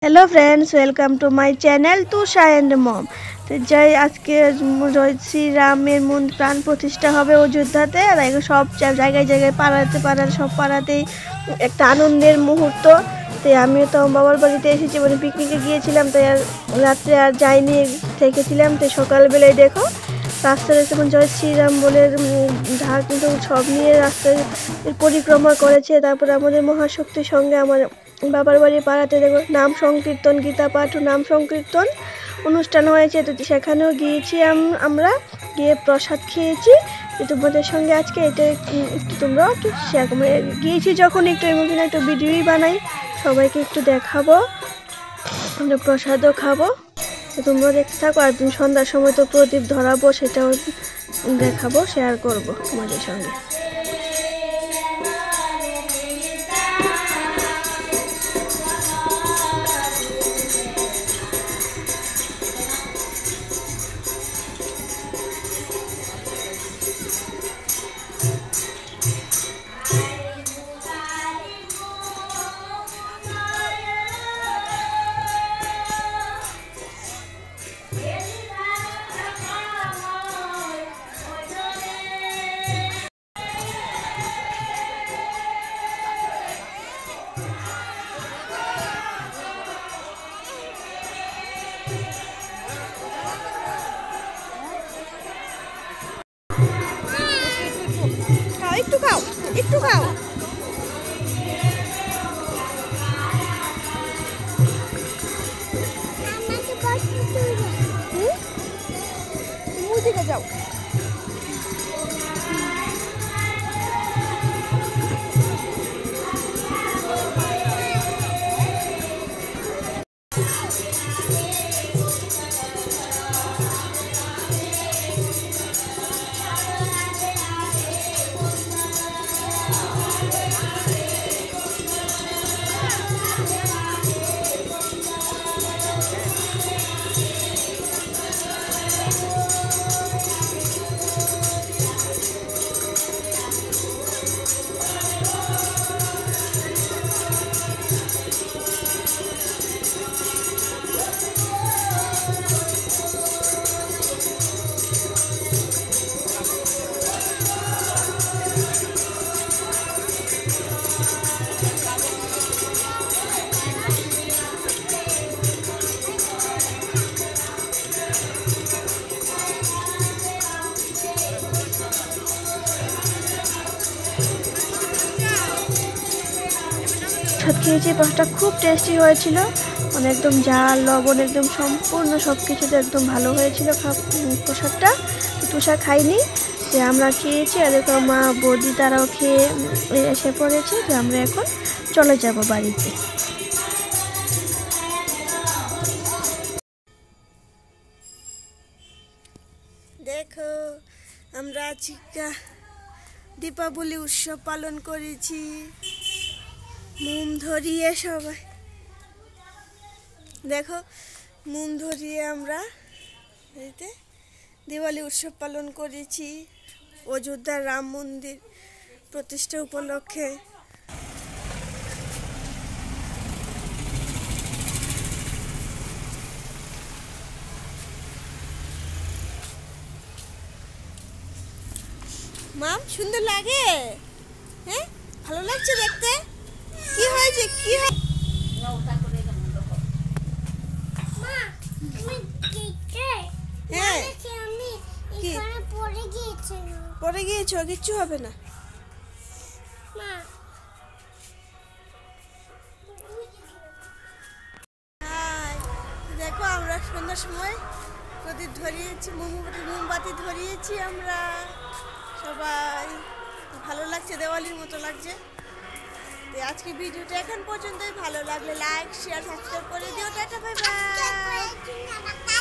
Hello friends, welcome to my channel Tusha and mum. तो जय आज के श्री रामेर मंदिर प्राण प्रतिष्ठा হবে অযোধ্যাতে। আর সব জায়গায় জায়গায় পাড়াতে সব পাড়াতেই একটা আনন্দের মুহূর্ত। তো আমিও তো বাবার বাড়িতে এসেছি, মানে পিকনিকে গিয়েছিলাম, তাই আর রাত্রে আর যাইনি, থেকেছিলাম। তো সকালবেলায় দেখো রাস্তায় যেমন জয় শ্রীরাম বলে ঢাক কিন্তু সব নিয়ে রাস্তায় পরিক্রমা করেছে। তারপরে আমাদের মহাশক্তির সঙ্গে আমার বাবার বাড়ি পাড়াতে দেখো নাম সংকীর্তন, গীতা পাঠ ও নাম সংকীর্তন অনুষ্ঠান হয়েছে। তো সেখানেও গিয়েছি, আমরা গিয়ে প্রসাদ খেয়েছি। তোমাদের সঙ্গে আজকে এটা একটু তোমরা একটু শেয়ার করবো। গিয়েছি যখন একটু এমন একটু ভিডিওই বানাই, সবাইকে একটু দেখাবো, আমরা প্রসাদও খাবো। তো তোমরা দেখতে থাকো। আর সন্ধ্যার সময় তো প্রদীপ ধরাবো, সেটাও দেখাবো, শেয়ার করবো তোমাদের সঙ্গে। একটু খাও, একটু খাও। দিকে যাও। প্রসাদ খেয়েছি, প্রসাদটা খুব টেস্টি হয়েছিল, মানে একদম ঝাল লবণ একদম সম্পূর্ণ সব কিছুতে একদম ভালো হয়েছিল প্রসাদটা। তুষার খাইনি, যে আমরা খেয়েছি। আর দেখো মা বৌদি তারাও খেয়ে এসে পড়েছে। যে আমরা এখন চলে যাব বাড়িতে। দেখো আমরা আজকে দীপাবলি উৎসব পালন করেছি, মোম ধরিয়ে সবাই দেখো মোম ধরিয়ে আমরা দিওয়ালি উৎসব পালন করেছি অযোধ্যার রাম মন্দির প্রতিষ্ঠা উপলক্ষে। মাম সুন্দর লাগে? হ্যাঁ, ভালো লাগছে দেখতে? কি হয়েছে? কি হয়? পরে গিয়েছো, কিচ্ছু হবে না। দেখো আমরা সন্ধ্যার সময় প্রদীপ ধরিয়েছি, মোমবাতি ধরিয়েছি আমরা সবাই। ভালো লাগছে, দেওয়ালির মতো লাগছে। আজকে ভিডিওটা এখন পর্যন্তই। ভালো লাগলে লাইক শেয়ার সাবস্ক্রাইব করে দিও। Tata, bye bye.